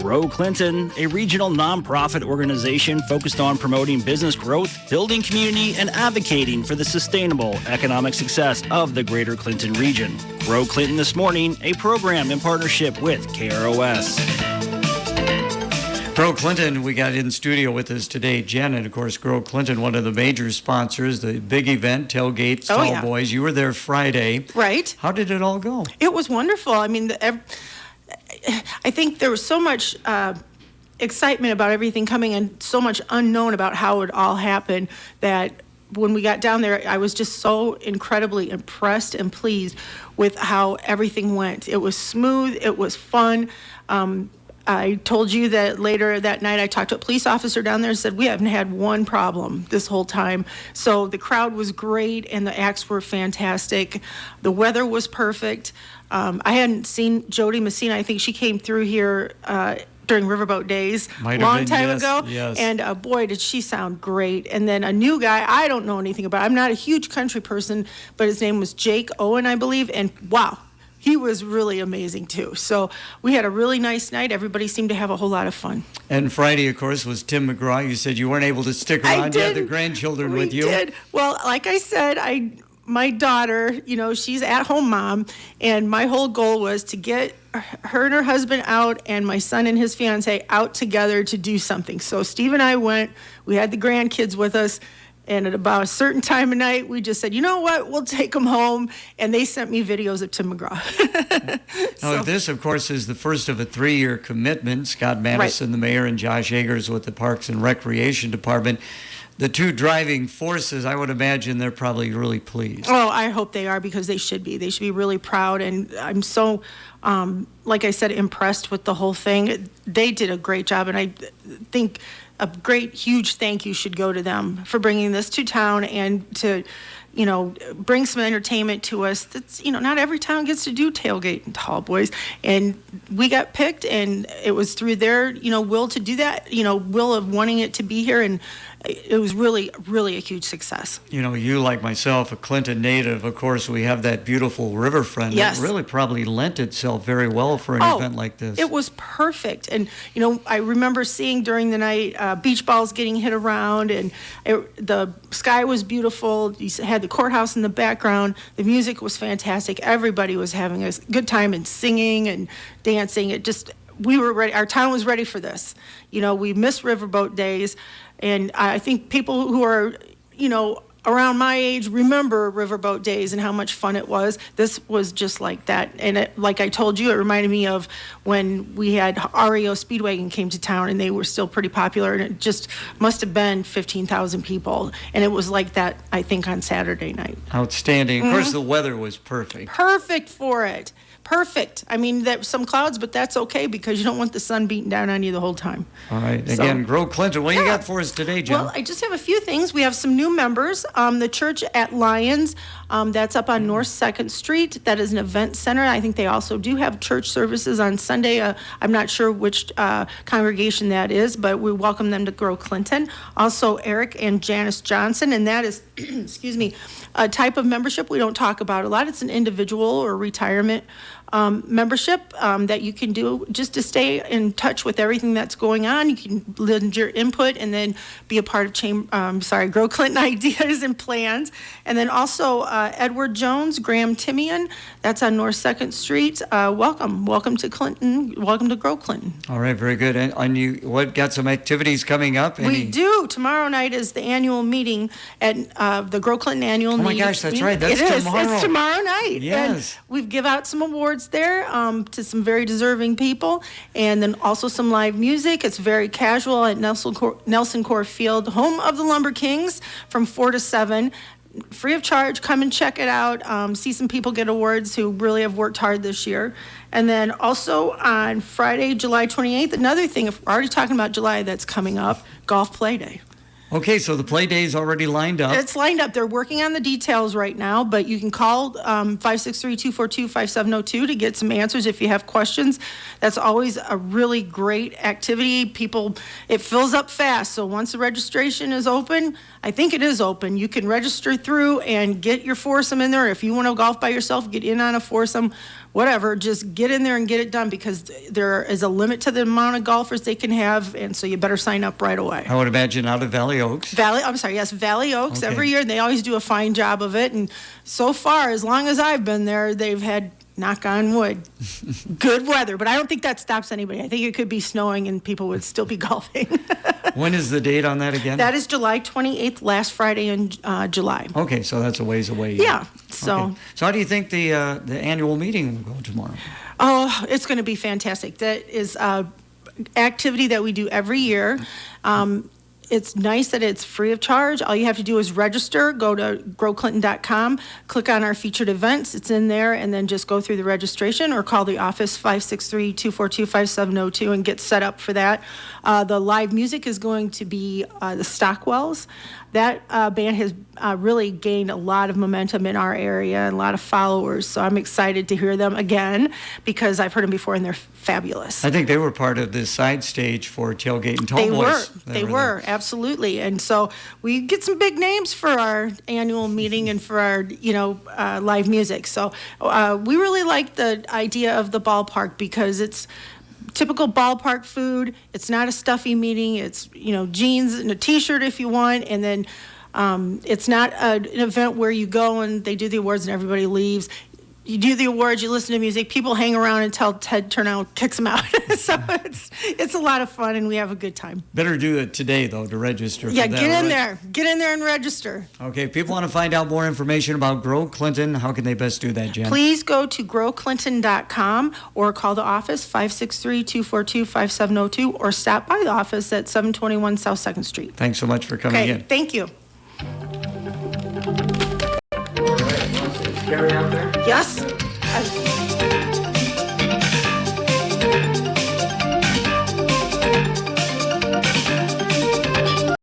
Grow Clinton, a regional nonprofit organization focused on promoting business growth, building community, and advocating for the sustainable economic success of the greater Clinton region. Grow Clinton This Morning, a program in partnership with KROS. Grow Clinton, we got in studio with us today, Jen, and of course, Grow Clinton, one of the major sponsors, the big event, Tailgates, Tall Boys. You were there Friday. Right. How did it all go? It was wonderful. I mean, I think there was so much excitement about everything coming and so much unknown about how it all happened that when we got down there, I was just so incredibly impressed and pleased with how everything went. It was smooth. It was fun. I told you that later that night I talked to a police officer down there and said, we haven't had one problem this whole time. So the crowd was great and the acts were fantastic. The weather was perfect. I hadn't seen Jody Messina. I think she came through here during Riverboat Days a long time ago. Yes. And boy, did she sound great. And then a new guy I don't know anything about. I'm not a huge country person, but his name was Jake Owen, I believe. And wow. He was really amazing, too. So we had a really nice night. Everybody seemed to have a whole lot of fun. And Friday, of course, was Tim McGraw. You said you weren't able to stick around. You had the grandchildren with you. We did. Well, like I said, my daughter, she's at-home mom, and my whole goal was to get her and her husband out and my son and his fiance out together to do something. So Steve and I went. We had the grandkids with us. And at about a certain time of night, we just said, you know what, we'll take them home. And they sent me videos of Tim McGraw. Now, this, of course, is the first of a 3-year commitment. Scott Madison, the mayor, and Josh Eggers with the Parks and Recreation Department. The two driving forces, I would imagine they're probably really pleased. Oh, I hope they are, because they should be. They should be really proud. And I'm so, like I said, impressed with the whole thing. They did a great job. And I think a great, huge thank you should go to them for bringing this to town and to, bring some entertainment to us. That's, not every town gets to do Tailgate and Tall Boys. And we got picked, and it was through their, will to do that, will of wanting it to be here. And it was really, really a huge success. You, like myself, a Clinton native, of course, we have that beautiful riverfront. Yes. It really probably lent itself very well for an event like this. It was perfect. And, I remember seeing during the night beach balls getting hit around, and the sky was beautiful. You had the courthouse in the background. The music was fantastic. Everybody was having a good time and singing and dancing. We were ready. Our town was ready for this. We missed Riverboat Days. And I think people who are, around my age remember Riverboat Days and how much fun it was. This was just like that. And like I told you, it reminded me of when we had REO Speedwagon came to town, and they were still pretty popular. And it just must have been 15,000 people. And it was like that, I think, on Saturday night. Outstanding. Of course, the weather was perfect. Perfect for it. Perfect. I mean, some clouds, but that's okay, because you don't want the sun beating down on you the whole time. All right. Again, Grow Clinton. What do you got for us today, Jen? Well, I just have a few things. We have some new members. The church at Lyons, that's up on North 2nd Street. That is an event center. I think they also do have church services on Sunday. I'm not sure which congregation that is, but we welcome them to Grow Clinton. Also, Eric and Janice Johnson, and that is, excuse me, a type of membership we don't talk about a lot. It's an individual or retirement membership that you can do just to stay in touch with everything that's going on. You can lend your input and then be a part of Grow Clinton ideas and plans. And then also Edward Jones, Graham Timian, that's on North 2nd Street. Welcome to Clinton. Welcome to Grow Clinton. All right, very good. And you got some activities coming up? We do. Tomorrow night is the annual meeting at the Grow Clinton annual meeting. Oh my gosh, that's right. That's tomorrow. It's tomorrow night. Yes. And we've give out some awards there to some very deserving people, and then also some live music. It's very casual at Nelson Core Field, home of the Lumber Kings, from 4 to 7. Free of charge. Come and check it out. See some people get awards who really have worked hard this year. And then also on Friday, July 28th, another thing, if we're already talking about July, that's coming up, Golf Play Day. Okay, so the play day is already lined up. It's lined up. They're working on the details right now, but you can call 563-242-5702 to get some answers if you have questions. That's always a really great activity. It fills up fast, so once the registration is open, I think it is open, you can register through and get your foursome in there. If you want to golf by yourself, get in on a foursome. whatever, just get in there and get it done, because there is a limit to the amount of golfers they can have, and so you better sign up right away. I would imagine out of Valley Oaks. Valley Oaks. Okay. Every year, and they always do a fine job of it. And so far, as long as I've been there, they've had, knock on wood, good weather. But I don't think that stops anybody. I think it could be snowing and people would still be golfing. When is the date on that again? That is July 28th, last Friday in July. Okay, so that's a ways away. Yeah. So. Okay. So how do you think the annual meeting will go tomorrow? Oh, it's going to be fantastic. That is an activity that we do every year. It's nice that it's free of charge. All you have to do is register, go to growclinton.com, click on our featured events. It's in there, and then just go through the registration or call the office 563-242-5702 and get set up for that. The live music is going to be the Stockwells. That band has really gained a lot of momentum in our area and a lot of followers, so I'm excited to hear them again because I've heard them before and they're fabulous. I think they were part of the side stage for Tailgate and Tall Boys. They were, absolutely. And so we get some big names for our annual meeting and for our, live music. So we really like the idea of the ballpark because it's typical ballpark food. It's not a stuffy meeting. It's, jeans and a T-shirt if you want. And then it's not an event where you go and they do the awards and everybody leaves. You do the awards, you listen to music, people hang around until Ted Turnout kicks them out. So it's a lot of fun, and we have a good time. Better do it today, though, to register for that. Yeah, get in there. Get in there and register. Okay, if people want to find out more information about Grow Clinton, how can they best do that, Jen? Please go to growclinton.com or call the office, 563-242-5702, or stop by the office at 721 South 2nd Street. Thanks so much for coming in. Thank you. Carry out there? Yes.